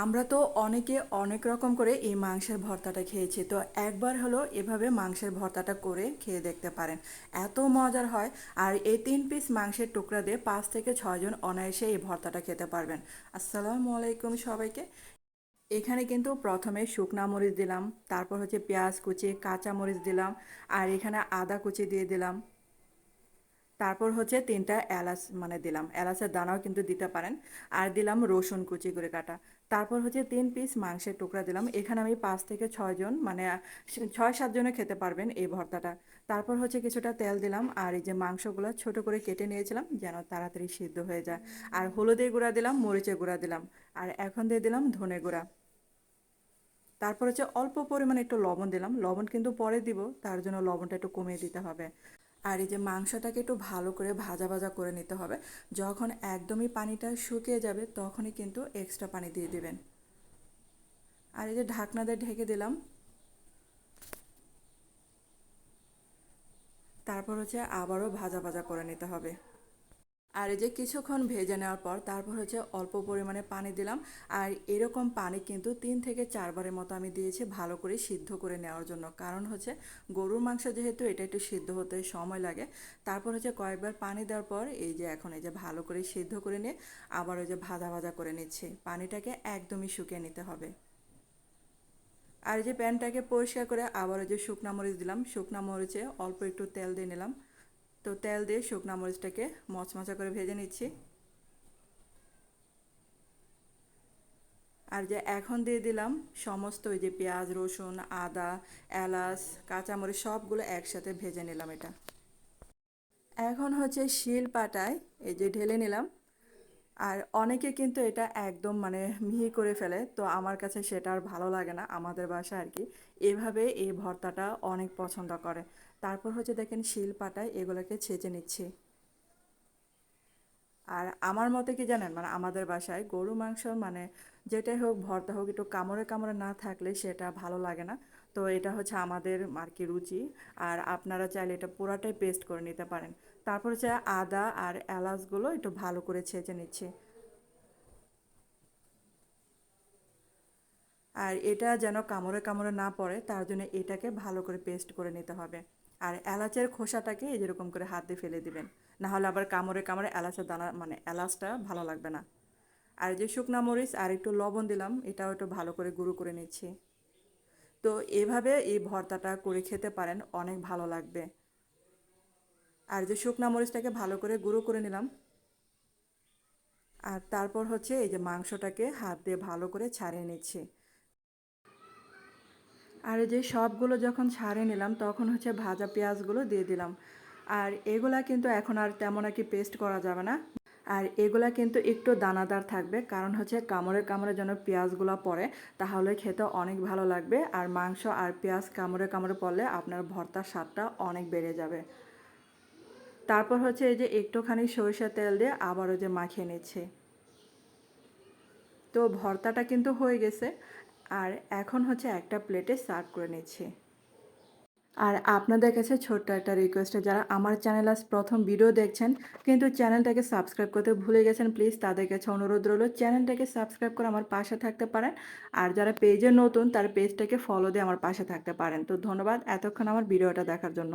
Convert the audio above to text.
আমরা তো অনেকে অনেক রকম করে এই মাংসের ভর্তাটা খেয়েছি, তো একবার হলো এভাবে মাংসের ভর্তাটা করে খেয়ে দেখতে পারেন। এত মজার হয়। আর এই 3 পিস মাংসের টুকরা দিয়ে 5 থেকে 6 জন অনায়াসে এই ভর্তাটা খেতে পারবেন। আসসালামু আলাইকুম সবাইকে। এখানে কিন্তু প্রথমে শুকনা মরিচ দিলাম, তারপর হচ্ছে পেঁয়াজ কুচি, কাঁচা মরিচ দিলাম, আর এখানে আদা কুচি দিয়ে দিলাম। তারপর হচ্ছে 3টা এলাচ মানে দিলাম, এলাচের দানাও কিন্তু দিতে পারেন। আর দিলাম রসুন কুচি করে কাটা। তারপর হচ্ছে 3 পিস মাংসের টুকরা দিলাম। এখানে আমি 5 থেকে 6 জন মানে 6-7 জনে খেতে পারবেন এই ভর্তাটা। তারপর হচ্ছে কিছুটা তেল দিলাম, আর এই যে মাংসগুলো ছোট করে কেটে নিয়েছিলাম যেন তাড়াতাড়ি সিদ্ধ হয়ে যায়। আর হলুদের গুঁড়া দিলাম, মরিচের গুঁড়া দিলাম, আর এখন দিয়ে দিলাম ধনে গুঁড়া। তারপর হচ্ছে অল্প পরিমাণে একটু লবণ দিলাম, লবণ কিন্তু পরে দিব, তার জন্য লবণটা একটু কমিয়ে দিতে হবে। আর এই যে মাংসটাকে একটু ভালো করে ভাজা ভাজা করে নিতে হবে। যখন একদমই পানিটা শুকিয়ে যাবে তখনই কিন্তু এক্সট্রা পানি দিয়ে দিবেন। আর এই যে ঢাকনা দিয়ে ঢেকে দিলাম। তারপর হচ্ছে আবারও ভাজা ভাজা করে নিতে হবে। আর এই যে কিছুক্ষণ ভেজে নেওয়ার পর তারপর হচ্ছে অল্প পরিমাণে পানি দিলাম। আর এরকম পানি কিন্তু 3 থেকে 4 বারের মতো আমি দিয়েছি ভালো করে সিদ্ধ করে নেওয়ার জন্য, কারণ হচ্ছে গরুর মাংস যেহেতু এটা একটু সিদ্ধ হতে সময় লাগে। তারপর হচ্ছে কয়েকবার পানি দেওয়ার পর এই যে এখন এই যে ভালো করে সিদ্ধ করে নিয়ে আবার ওই যে ভাজা ভাজা করে নিচ্ছি। পানিটাকে একদমই শুকিয়ে নিতে হবে। আর এই যে প্যানটাকে পরিষ্কার করে আবার ওই যে শুকনা মরিচ দিলাম, শুকনা মরিচে অল্প একটু তেল দিয়ে নিলাম। তো তেল দিয়ে শুকনা মরিচটাকে মচমচা করে ভেজে নিচ্ছি। আর যে এখন দিয়ে দিলাম সমস্ত ওই যে পেঁয়াজ, রসুন, আদা, এলাচ, কাঁচামরিচ সবগুলো একসাথে ভেজে নিলাম এটা। এখন হচ্ছে শিল পাটায় এই যে ঢেলে নিলাম। আর অনেকে কিন্তু এটা একদম মানে মিহি করে ফেলে, তো আমার কাছে সেটা আর ভালো লাগে না। আমাদের বাসায় আর কি এভাবে এই ভর্তাটা অনেক পছন্দ করে। তারপর হচ্ছে দেখেন শিল পাটায় এগুলোকে ছেঁচে নিচ্ছি। আর আমার মতে কি জানেন, মানে আমাদের বাসায় গরু মাংস মানে যেটাই হোক ভর্তা হোক একটু কামড়ে কামড়ে না থাকলে সেটা ভালো লাগে না। তো এটা হচ্ছে আমাদের আর কি রুচি। আর আপনারা চাইলে এটা পুরাটাই পেস্ট করে নিতে পারেন। তারপর হচ্ছে আদা আর এলাচগুলো একটু ভালো করে ছেঁচে নিচ্ছি। আর এটা যেন কামড়ে কামড়ে না পড়ে তার জন্য এটাকে ভালো করে পেস্ট করে নিতে হবে। আর এলাচের খোসাটাকে এই যেরকম করে হাত দিয়ে ফেলে দিবেন, না হলে আবার কামড়ে কামড়ে এলাচের দানা মানে এলাচটা ভালো লাগবে না। আর যে শুকনা মরিচ আর একটু লবণ দিলাম, এটাও একটু ভালো করে গুঁড়ো করে নিচ্ছি। তো এভাবে এই ভর্তাটা করে খেতে পারেন, অনেক ভালো লাগবে। আর যে শুকনা মরিচটাকে ভালো করে গুঁড়ো করে নিলাম। আর তারপর হচ্ছে এই যে মাংসটাকে হাত দিয়ে ভালো করে ছাড়িয়ে নিচ্ছি। আর এই যে সবগুলো যখন ছাড়িয়ে নিলাম তখন হচ্ছে ভাজা পেঁয়াজগুলো দিয়ে দিলাম। আর এগুলা কিন্তু এখন আর তেমন আর কি পেস্ট করা যাবে না। আর এগুলা কিন্তু একটু দানাদার থাকবে, কারণ হচ্ছে কামড়ে কামড়ে যেন পেঁয়াজগুলো পড়ে, তাহলে খেতে অনেক ভালো লাগবে। আর মাংস আর পেঁয়াজ কামড়ে কামড়ে পড়লে আপনার ভর্তার স্বাদটা অনেক বেড়ে যাবে। তারপর হচ্ছে এই যে একটুখানি সরিষার তেল দিয়ে আবারও যে মাখিয়ে নিচ্ছে। তো ভর্তাটা কিন্তু হয়ে গেছে। আর এখন হচ্ছে একটা প্লেটে সার্ভ করে নিচ্ছি। আর আপনাদের কাছে ছোট্ট একটা রিকোয়েস্ট, যারা আমার চ্যানেল আজ প্রথম ভিডিও দেখছেন কিন্তু চ্যানেলটাকে সাবস্ক্রাইব করতে ভুলে গেছেন, প্লিজ তাদের কাছে অনুরোধ রইল চ্যানেলটাকে সাবস্ক্রাইব করে আমার পাশে থাকতে পারেন। আর যারা পেজে নতুন তার পেজটাকে ফলো দিয়ে আমার পাশে থাকতে পারেন। তো ধন্যবাদ এতক্ষণ আমার ভিডিওটা দেখার জন্য।